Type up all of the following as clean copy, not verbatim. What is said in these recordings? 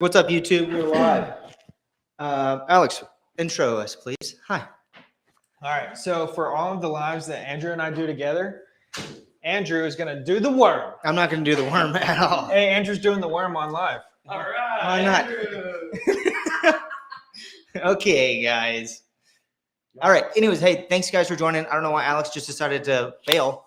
What's up, YouTube? We're live. Alex, intro us, please. Hi. All right. So for all of the lives that Andrew and I do together, Andrew is going to do the worm. I'm not going to do the worm at all. Hey, Andrew's doing the worm on live. All right. Why not? Okay, guys. All right. Anyways, hey, thanks, guys, for joining. I don't know why Alex just decided to bail.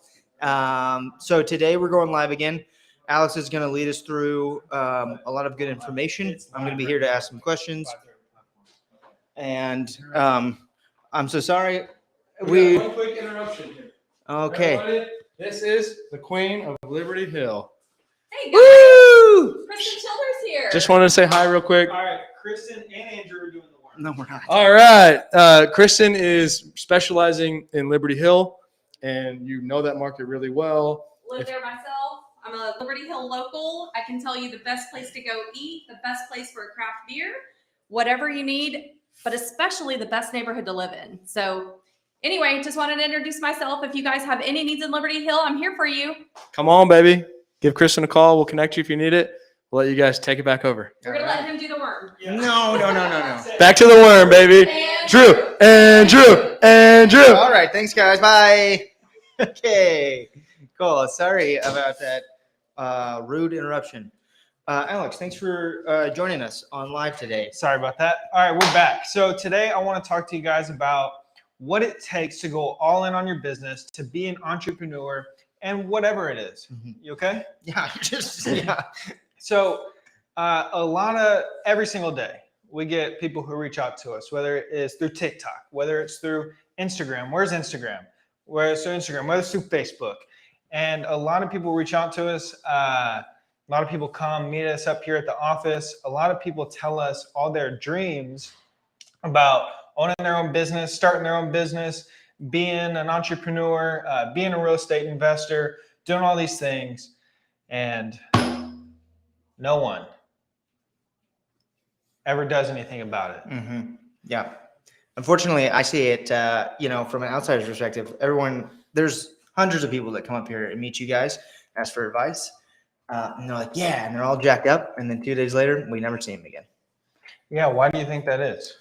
So today we're going live again. Alex is going to lead us through a lot of good information. I'm going to be here to ask some questions. And I'm so sorry. We got one quick interruption here. Okay. Everybody, this is the Queen of Liberty Hill. Hey guys, Woo! Kristen Childers here. Just wanted to say hi real quick. All right. Kristen and Andrew are doing the worm. No, we're not. All right. Kristen is specializing in Liberty Hill, and you know that market really well. Live there myself. I'm a Liberty Hill local. I can tell you the best place to go eat, the best place for a craft beer, whatever you need, but especially the best neighborhood to live in. So anyway, just wanted to introduce myself. If you guys have any needs in Liberty Hill, I'm here for you. Come on, baby. Give Kristen a call. We'll connect you if you need it. We'll let you guys take it back over. We're going to let him do the worm. No. Back to the worm, baby. Andrew. All right. Thanks, guys. Bye. Okay. Cool. Sorry about that rude interruption. Alex, thanks for joining us on live today. Sorry about that. All right. We're back. So today I want to talk to you guys about what it takes to go all in on your business, to be an entrepreneur, and whatever it is. You okay? Yeah. Yeah. So every single day, we get people who reach out to us, whether it is through TikTok, whether it's through Instagram. Where's Instagram? Whether it's through Instagram, whether it's through Facebook. And a lot of people reach out to us. A lot of people come meet us up here at the office. A lot of people tell us all their dreams about owning their own business, starting their own business, being an entrepreneur, being a real estate investor, doing all these things. And no one ever does anything about it. Yeah. Unfortunately, I see it, from an outsider's perspective. There's hundreds of people that come up here and meet you guys, ask for advice. And they're like, yeah, and they're all jacked up. And then 2 days later, we never see them again. Yeah. Why do you think that is?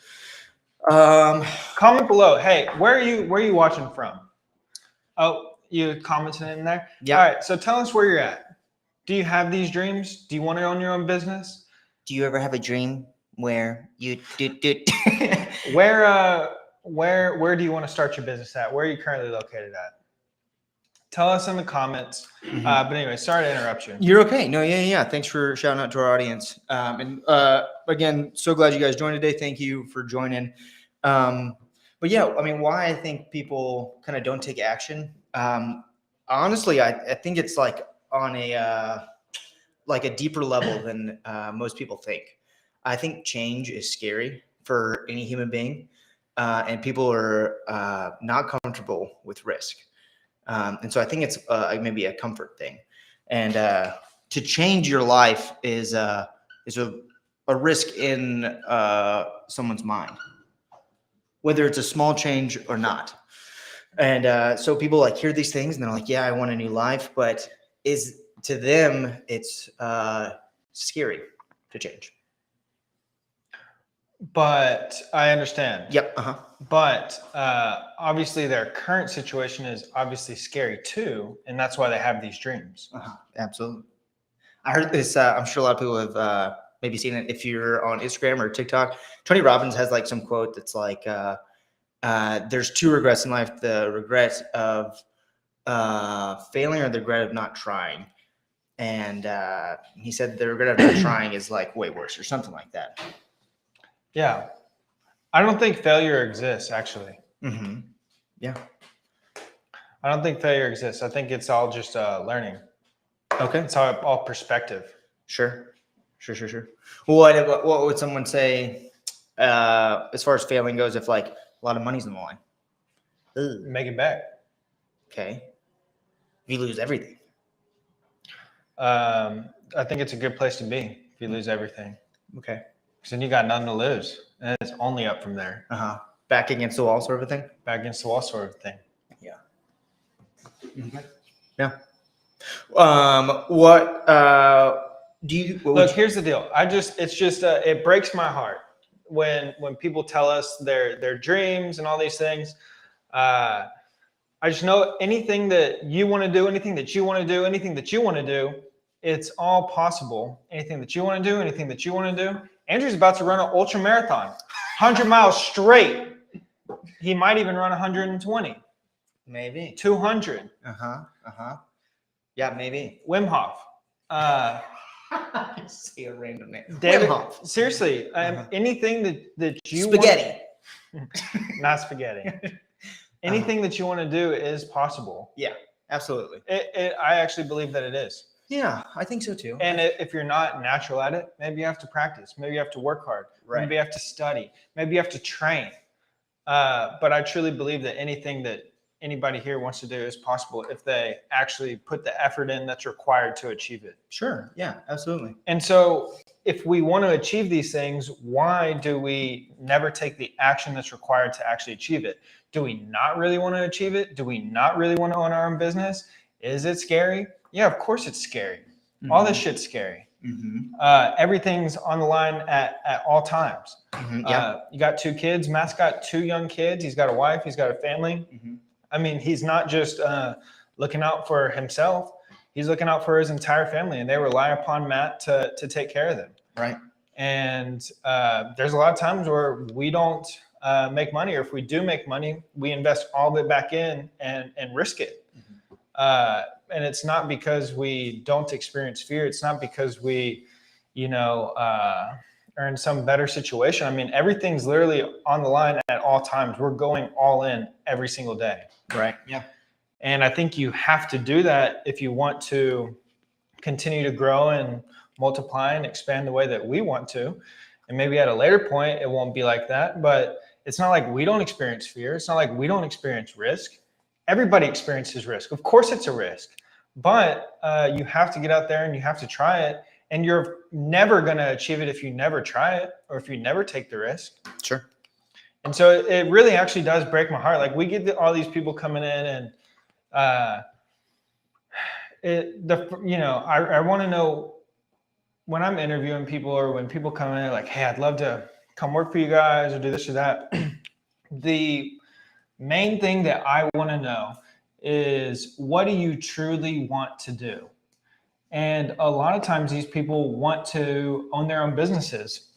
Comment below. Hey, where are you watching from? Oh, you commented in there? Yeah. All right. So tell us where you're at. Do you have these dreams? Do you want to own your own business? Do you ever have a dream where you do? Where do you want to start your business at? Where are you currently located at? Tell us in the comments. But anyway, sorry to interrupt you. You're okay. No, yeah. Thanks for shouting out to our audience. And again, so glad you guys joined today. Thank you for joining. But yeah, I mean, why I think people kind of don't take action. Honestly, I think it's like on a deeper level than most people think. I think change is scary for any human being, and people are not comfortable with risk. And so I think it's maybe a comfort thing. And to change your life is a risk in someone's mind, whether it's a small change or not. And so people hear these things and they're like, yeah, I want a new life. But to them, it's scary to change. But I understand. Yep. But obviously their current situation is obviously scary too. And that's why they have these dreams. Absolutely. I heard this. I'm sure a lot of people have maybe seen it. If you're on Instagram or TikTok, Tony Robbins has some quote that's like, there's two regrets in life: the regret of failing or the regret of not trying. And he said the regret of not trying is way worse or something like that. Yeah. I don't think failure exists, actually. Yeah. I don't think failure exists. I think it's all just learning. Okay. It's all perspective. Sure. What would someone say as far as failing goes if a lot of money's on the line? Make it back. Okay. If you lose everything. I think it's a good place to be if you lose everything. Okay. Because then you got nothing to lose. And it's only up from there. Back against the wall sort of a thing? Back against the wall sort of thing. Yeah. Yeah. What Do you, what would Look, you- here's the deal. It breaks my heart when people tell us their dreams and all these things. I just know anything that you want to do, anything that you want to do, anything that you want to do, it's all possible. Anything that you want to do, anything that you want to do. Andrew's about to run an ultra marathon, 100 miles straight. He might even run 120, maybe. 200. Yeah, maybe. Wim Hof. Say a random name. David, Wim Hof. seriously, anything that you Spaghetti. not spaghetti. Anything that you want to do is possible. Yeah, absolutely. I actually believe that it is. Yeah, I think so too. And if you're not natural at it, maybe you have to practice. Maybe you have to work hard. Right. Maybe you have to study. Maybe you have to train. But I truly believe that anything that anybody here wants to do is possible if they actually put the effort in that's required to achieve it. Sure. Yeah, absolutely. And so if we want to achieve these things, why do we never take the action that's required to actually achieve it? Do we not really want to achieve it? Do we not really want to own our own business? Is it scary? Yeah, of course it's scary. Mm-hmm. All this shit's scary. Mm-hmm. Everything's on the line at all times. Mm-hmm. Yeah. You got 2 kids. Matt's got 2 young kids. He's got a wife. He's got a family. Mm-hmm. I mean, he's not just looking out for himself. He's looking out for his entire family, and they rely upon Matt to take care of them. Right. And there's a lot of times where we don't make money, or if we do make money, we invest all of it back in and risk it. Mm-hmm. And it's not because we don't experience fear. It's not because we, are in some better situation. I mean, everything's literally on the line at all times. We're going all in every single day. Right. Yeah. And I think you have to do that if you want to continue to grow and multiply and expand the way that we want to. And maybe at a later point, it won't be like that, but it's not like we don't experience fear. It's not like we don't experience risk. Everybody experiences risk. Of course it's a risk, but you have to get out there and you have to try it. And you're never going to achieve it if you never try it or if you never take the risk. Sure. And so it really actually does break my heart. Like, we get all these people coming in and I want to know, when I'm interviewing people or when people come in like, hey, I'd love to come work for you guys or do this or that. The main thing that I want to know is, what do you truly want to do? And a lot of times these people want to own their own businesses.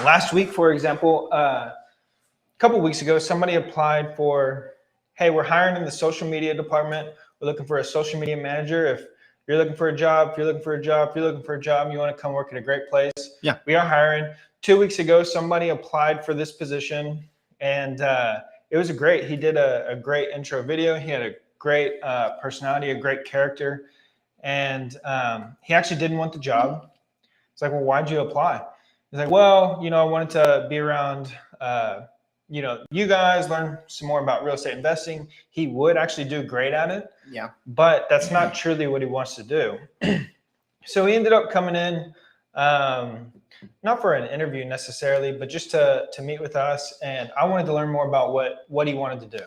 Last week, for example, a couple of weeks ago, somebody applied for, hey, we're hiring in the social media department. We're looking for a social media manager. If you're looking for a job, you want to come work at a great place. Yeah. We are hiring. 2 weeks ago, somebody applied for this position, and it was he did a great intro video. He had a great personality, a great character. And he actually didn't want the job. It's like, well, why'd you apply? He's like, well, I wanted to be around, you guys, learn some more about real estate investing. He would actually do great at it. Yeah. But that's not truly what he wants to do. So he ended up coming in, not for an interview necessarily, but just to meet with us. And I wanted to learn more about what he wanted to do.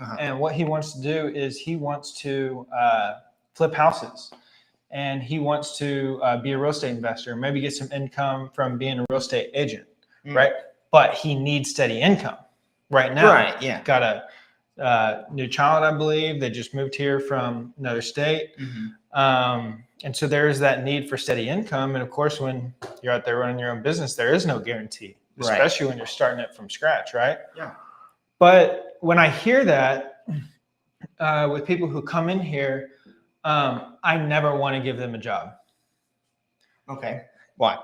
Uh-huh. And what he wants to do is he wants to flip houses, and he wants to be a real estate investor, maybe get some income from being a real estate agent, right? But he needs steady income right now. Right. Yeah. Got a new child, I believe. They just moved here from another state. Mm-hmm. And so there is that need for steady income. And of course, when you're out there running your own business, there is no guarantee, especially when you're starting it from scratch, right? Yeah. But when I hear that with people who come in here, I never want to give them a job. Okay. Why?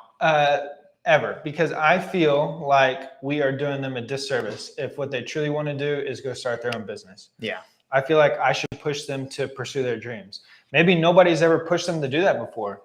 Ever. Because I feel like we are doing them a disservice if what they truly want to do is go start their own business. Yeah. I feel like I should push them to pursue their dreams. Maybe nobody's ever pushed them to do that before.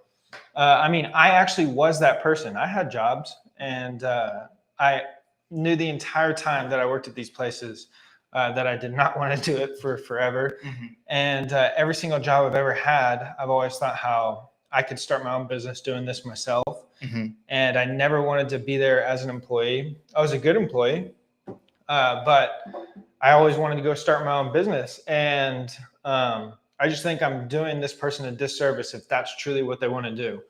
I actually was that person. I had jobs, and I knew the entire time that I worked at these places that I did not want to do it for forever. Mm-hmm. And every single job I've ever had, I've always thought how I could start my own business doing this myself. Mm-hmm. And I never wanted to be there as an employee. I was a good employee, but I always wanted to go start my own business. And I just think I'm doing this person a disservice if that's truly what they want to do.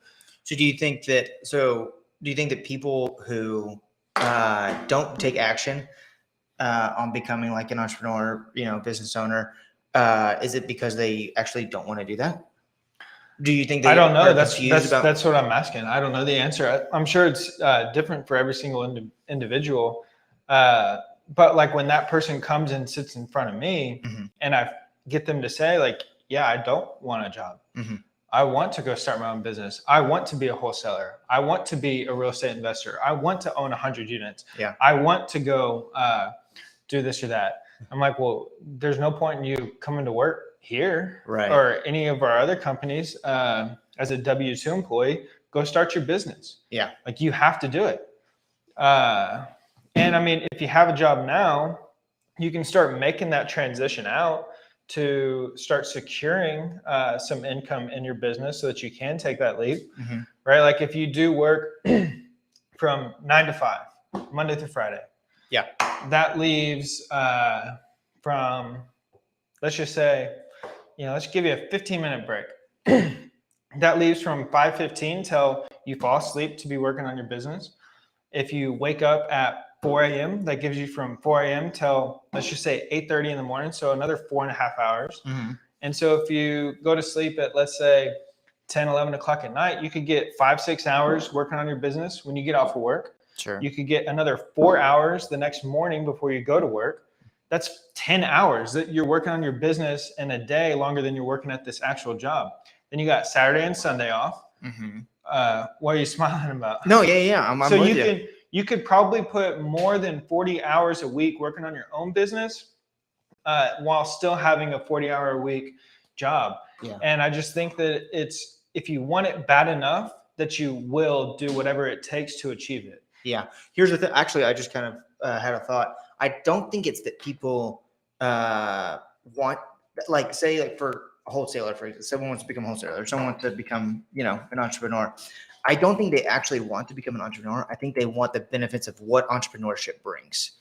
So do you think that people who don't take action on becoming like an entrepreneur, business owner, is it because they actually don't want to do that? Do you think they I don't know. are That's confused about? that's what I'm asking. I don't know the answer. I'm sure it's different for every single individual. But like when that person comes and sits in front of me, Mhm. and I get them to say like, yeah, I don't want a job. Mhm. I want to go start my own business. I want to be a wholesaler. I want to be a real estate investor. I want to own 100 units. Yeah. I want to go do this or that. I'm like, well, there's no point in you coming to work here Right. or any of our other companies as a W-2 employee. Go start your business. Yeah. Like you have to do it. And I mean, if you have a job now, you can start making that transition out to start securing some income in your business so that you can take that leap, Mhm. right? Like if you do work from 9 to 5, Monday through Friday. Yeah. That leaves from, let's just say, let's give you a 15-minute break. That leaves from 5:15 till you fall asleep to be working on your business. If you wake up at 4 a.m., that gives you from 4 a.m. till, let's just say 8:30 in the morning. So another 4.5 hours. Mhm. And so if you go to sleep at, let's say 10, 11 o'clock at night, you could get 5-6 hours working on your business when you get off of work. Sure. You could get another 4 hours the next morning before you go to work. That's 10 hours that you're working on your business in a day longer than you're working at this actual job. Then you got Saturday and Sunday off. Mhm. What are you smiling about? No, yeah. I'm So with you. you could probably put more than 40 hours a week working on your own business while still having a 40-hour-a-week job. Yeah. And I just think that it's, if you want it bad enough, that you will do whatever it takes to achieve it. Yeah. Here's the thing. Actually, I just kind of had a thought. I don't think it's that people want, like, say, like for a wholesaler, for example, someone wants to become a wholesaler, or someone wants to become, an entrepreneur. I don't think they actually want to become an entrepreneur. I think they want the benefits of what entrepreneurship brings.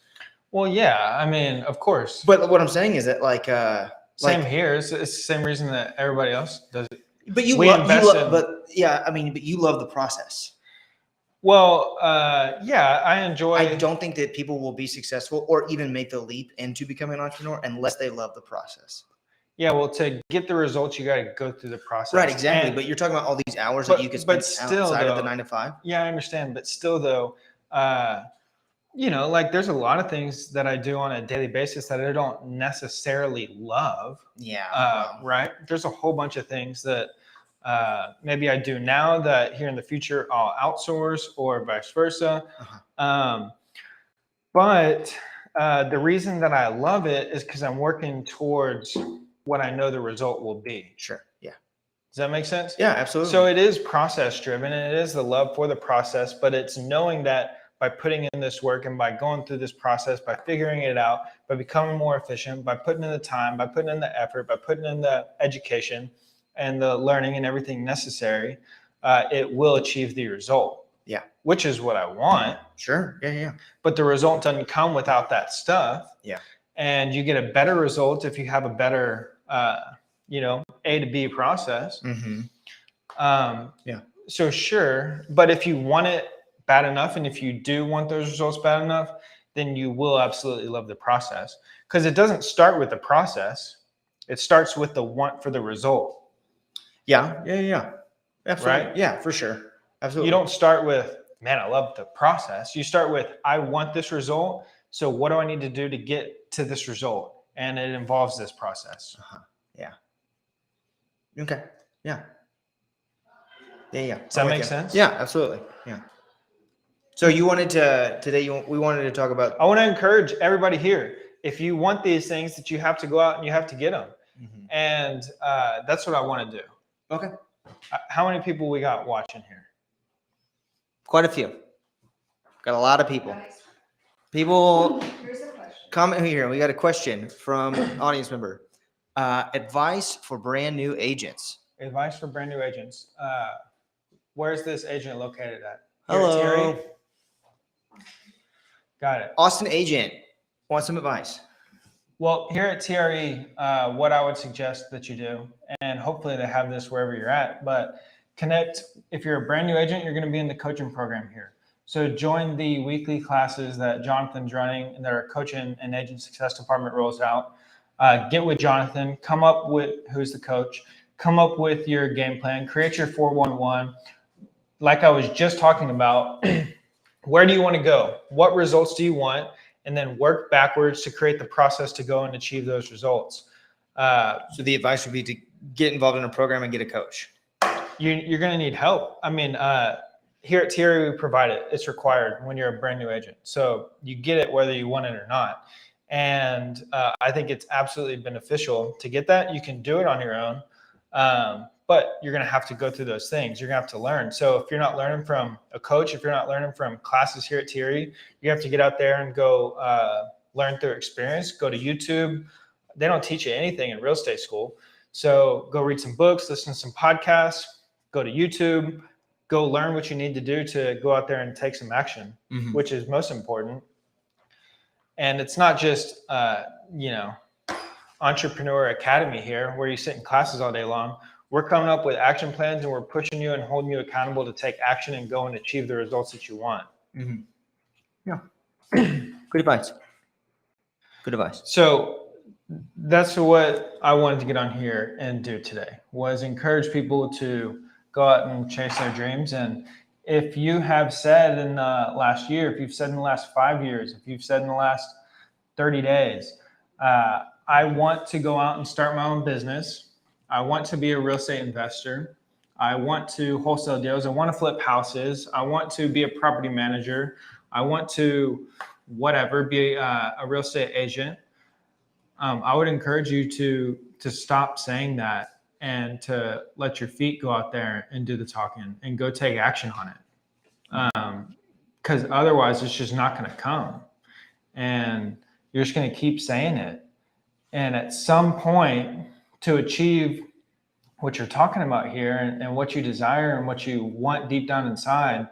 Well, yeah, I mean, of course. But what I'm saying is that, Same here. It's the same reason that everybody else does it. but you We love, invest in- but yeah, I mean, but you love the process. Well, yeah, I enjoy. I don't think that people will be successful or even make the leap into becoming an entrepreneur unless they love the process. Yeah, well, to get the results, you got to go through the process. Right, exactly. And- but you're talking about all these hours but- that you could but spend still, outside of the though, 9 to 5. Yeah, I understand, but still, though, like there's a lot of things that I do on a daily basis that I don't necessarily love. Yeah. Right. There's a whole bunch of things that maybe I do now that here in the future I'll outsource or vice versa. But the reason that I love it is because I'm working towards what I know the result will be. Sure. Yeah. Does that make sense? Yeah, absolutely. So it is process driven and it is the love for the process, but it's knowing that by putting in this work and by going through this process, by figuring it out, by becoming more efficient, by putting in the time, by putting in the effort, by putting in the education and the learning and everything necessary, it will achieve the result. Yeah. Which is what I want. Sure. Yeah. But the result doesn't come without that stuff. Yeah. And you get a better result if you have a better, A to B process. Mm-hmm. Yeah. So sure, but if you want it bad enough, and if you do want those results bad enough, then you will absolutely love the process. Because it doesn't start with the process; it starts with the want for the result. Yeah. Absolutely. Right? Yeah, for sure. Absolutely. You don't start with, man, I love the process. You start with, I want this result. So what do I need to do to get to this result? And it involves this process. Yeah. Okay. Yeah. Yeah. Does that make sense? Yeah, absolutely. Yeah. So you wanted to today? We wanted to talk about. I want to encourage everybody here. If you want these things, that you have to go out and you have to get them. Mhm. And that's what I want to do. Okay. How many people we got watching here? Quite a few. Got a lot of people. People Here's a question. comment here. We got a question from an audience member. Advice for brand new agents. Advice for brand new agents. Where's this agent located at? Here at Hello. Terry? Got it. Austin agent wants some advice. Well, here at TRE, what I would suggest that you do, and hopefully they have this wherever you're at, but connect. If you're a brand new agent, you're going to be in the coaching program here. So join the weekly classes that Jonathan's running and that our coaching and agent success department rolls out. Get with Jonathan, come up with who's the coach, come up with your game plan, create your 411. Like I was just talking about, where do you want to go? What results do you want? And then work backwards to create the process to go and achieve those results. So the advice would be to get involved in a program and get a coach. You're going to need help. I mean, here at Thierry, we provide it. It's required when you're a brand new agent. So you get it whether you want it or not. And I think it's absolutely beneficial to get that. You can do it on your own, but you're going to have to go through those things. You're going to have to learn. So if you're not learning from a coach, if you're not learning from classes here at Thierry, you have to get out there and go learn through experience. Go to YouTube. They don't teach you anything in real estate school. So go read some books, listen to some podcasts, go to YouTube, go learn what you need to do to go out there and take some action, which is most important. And it's not just, Entrepreneur Academy here where you sit in classes all day long. We're coming up with action plans and we're pushing you and holding you accountable to take action and go and achieve the results that you want. Yeah. Good advice. Good advice. So that's what I wanted to get on here and do today, was encourage people to go out and chase their dreams. And if you have said in the last year, if you've said in the last 5 years, if you've said in the last 30 days, I want to go out and start my own business. I want to be a real estate investor. I want to wholesale deals. I want to flip houses. I want to be a property manager. I want to be a real estate agent. I would encourage you to stop saying that and to let your feet go out there and do the talking and go take action on it. Because otherwise it's just not going to come. And you're just going to keep saying it. And at some point, to achieve what you're talking about here and what you desire and what you want deep down inside,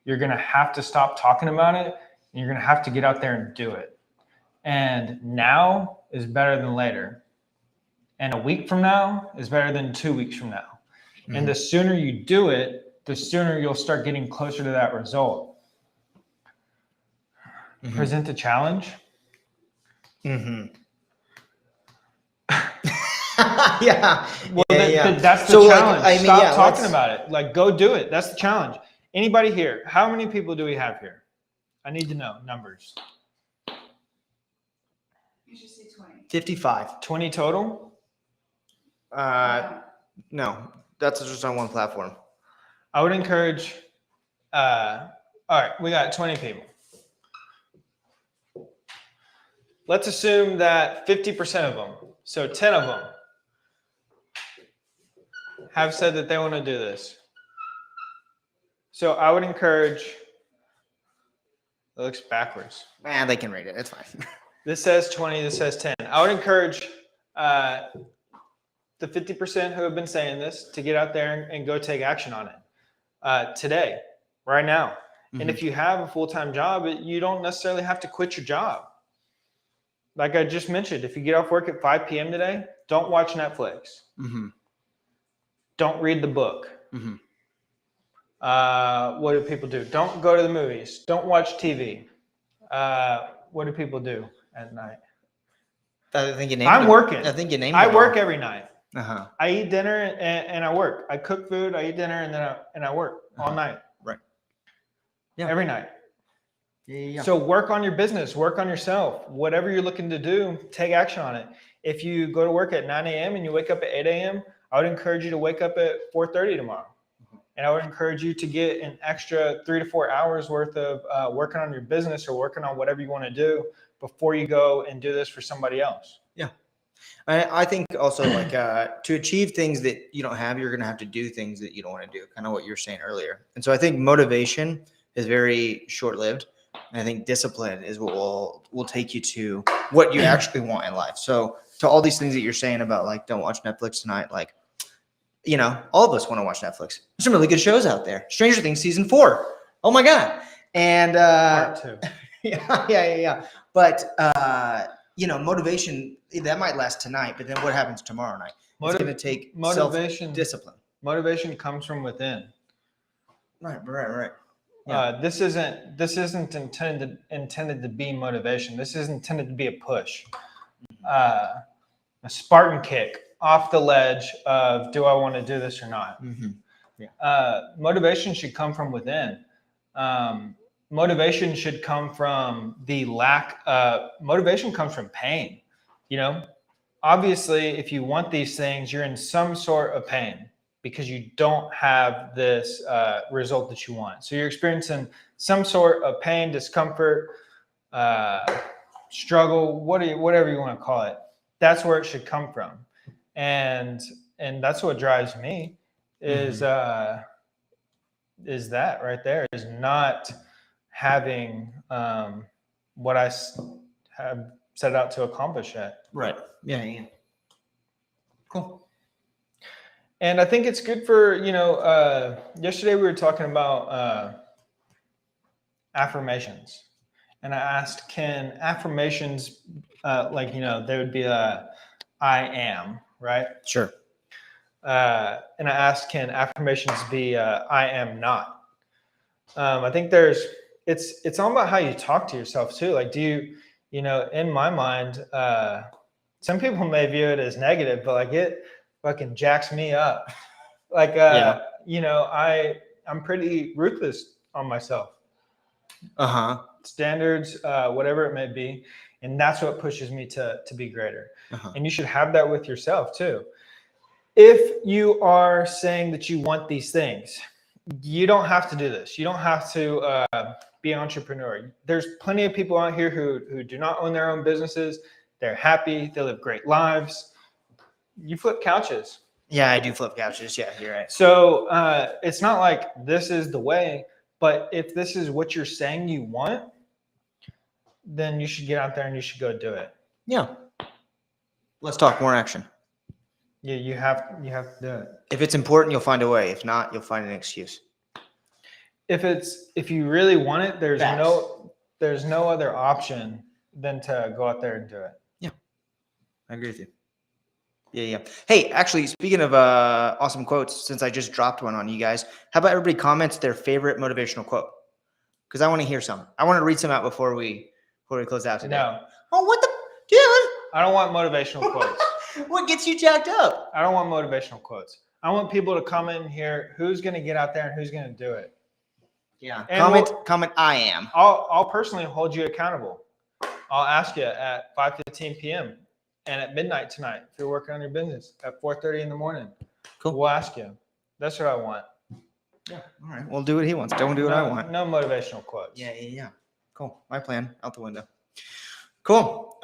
you're going to have to stop talking about it. And you're going to have to get out there and do it. And now is better than later. And a week from now is better than 2 weeks from now. And the sooner you do it, the sooner you'll start getting closer to that result. Present a challenge. Yeah. Well, yeah. That's the So, like, challenge. I mean, Stop yeah, talking let's- about it. Like, go do it. That's the challenge. Anybody here? How many people do we have here? I need to know numbers. You should say 20. 55. 20 total? No, that's just on one platform. I would encourage, all right, we got 20 people. Let's assume that 50% of them, so 10 of them, have said that they want to do this. So I would encourage, it looks backwards. Man, they can rate it. It's fine. This says 20, this says 10. I would encourage the 50% who have been saying this to get out there and go take action on it today, right now. And if you have a full-time job, you don't necessarily have to quit your job. Like I just mentioned, if you get off work at 5 p.m. today, don't watch Netflix. Don't read the book. What do people do? Don't go to the movies. Don't watch TV. What do people do at night? I think you named I'm them. working. I think you named I them work all. every night. I eat dinner and I work. I cook food, I eat dinner, and I work all night. Right. Yeah. Every night. Yeah. So work on your business, work on yourself. Whatever you're looking to do, take action on it. If you go to work at 9 a.m. and you wake up at 8 a.m., I would encourage you to wake up at 4:30 tomorrow. And I would encourage you to get an extra 3 to 4 hours worth of working on your business or working on whatever you want to do before you go and do this for somebody else. Yeah. I think also like to achieve things that you don't have, you're going to have to do things that you don't want to do, kind of what you were saying earlier. And so I think motivation is very short-lived. And I think discipline is what will take you to what you actually want in life. So to all these things that you're saying about like, don't watch Netflix tonight, like, you know, all of us want to watch Netflix. There's some really good shows out there. Stranger Things season 4. Oh my God. And Part 2. yeah. But you know, motivation that might last tonight, but then what happens tomorrow night? It's going to take motivation. self-discipline. Motivation comes from within. Right. Yeah. This isn't intended to be motivation. This is intended to be a push, a Spartan kick off the ledge of, do I want to do this or not? Motivation should come from within. Motivation should come from the motivation comes from pain. Obviously, if you want these things, you're in some sort of pain because you don't have this result that you want. So you're experiencing some sort of pain, discomfort, struggle, whatever you want to call it. That's where it should come from. And that's what drives me is that right there, is not having what I have set out to accomplish yet. Right. Yeah. Cool. And I think it's good for, yesterday we were talking about affirmations. And I asked, can affirmations, there would be I am, right? Sure. And I asked, can affirmations be I am not? I think it's all about how you talk to yourself too. Like, do you, in my mind, some people may view it as negative, but like it fucking jacks me up. Like, I'm pretty ruthless on myself. Standards, whatever it may be. And that's what pushes me to be greater. And you should have that with yourself too. If you are saying that you want these things, you don't have to do this. You don't have to be an entrepreneur. There's plenty of people out here who do not own their own businesses. They're happy. They live great lives. You flip couches. Yeah, I do flip couches. Yeah, you're right. So it's not like this is the way, but if this is what you're saying you want, then you should get out there and you should go do it. Yeah. Let's talk more action. Yeah, you have to do it. If it's important, you'll find a way. If not, you'll find an excuse. If you really want it, there's Facts. no other option than to go out there and do it. Yeah, I agree with you. Yeah. Hey, actually, speaking of awesome quotes, since I just dropped one on you guys, how about everybody comments their favorite motivational quote? Because I want to hear some. I want to read some out before we close out today. No. Oh, what the dude? I don't want motivational quotes. What gets you jacked up? I don't want motivational quotes. I want people to comment here who's going to get out there and who's going to do it. Yeah. And Comment. I am. I'll personally hold you accountable. I'll ask you at 5:15 p.m. and at midnight tonight if you're working on your business at 4:30 in the morning. Cool. We'll ask you. That's what I want. Yeah. All right. We'll do what he wants. Don't do what I want. No motivational quotes. Yeah. Cool. My plan out the window. Cool.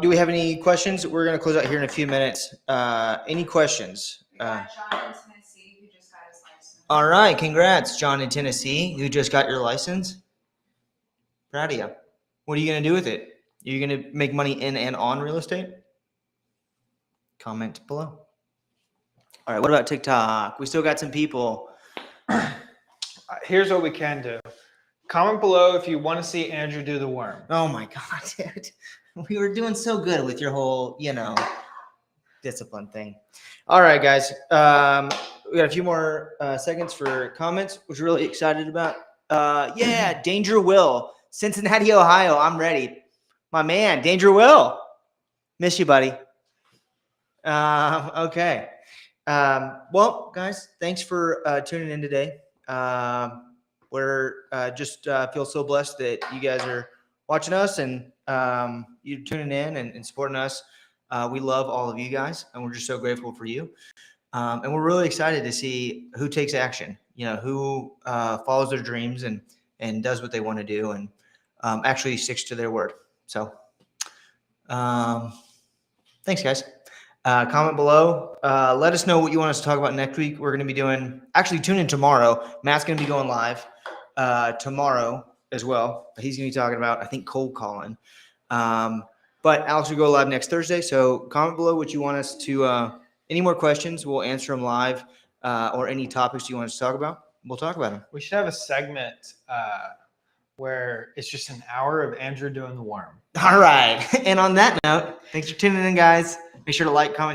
Do we have any questions? We're going to close out here in a few minutes. Any questions? We got John in Tennessee who just got his license. All right. Congrats, John in Tennessee, who just got your license. Proud of you. What are you going to do with it? Are you going to make money in and on real estate? Comment below. All right. What about TikTok? We still got some people. Here's what we can do. Comment below if you want to see Andrew do the worm. Oh my God, dude. We were doing so good with your whole, discipline thing. All right, guys. We got a few more seconds for comments, which we're really excited about. Danger Will, Cincinnati, Ohio. I'm ready. My man, Danger Will. Miss you, buddy. Okay. Well, guys, thanks for tuning in today. We're just feel so blessed that you guys are watching us and you're tuning in and supporting us. We love all of you guys, and we're just so grateful for you. And we're really excited to see who takes action, who follows their dreams and does what they want to do and actually sticks to their word. So thanks, guys. Comment below. Let us know what you want us to talk about next week. We're going to be tune in tomorrow. Matt's going to be going live tomorrow as well. He's going to be talking about, I think, cold calling. But Alex will go live next Thursday. So comment below what you want us to, any more questions, we'll answer them live, or any topics you want us to talk about. We'll talk about them. We should have a segment where it's just an hour of Andrew doing the worm. All right. And on that note, thanks for tuning in, guys. Make sure to like, comment,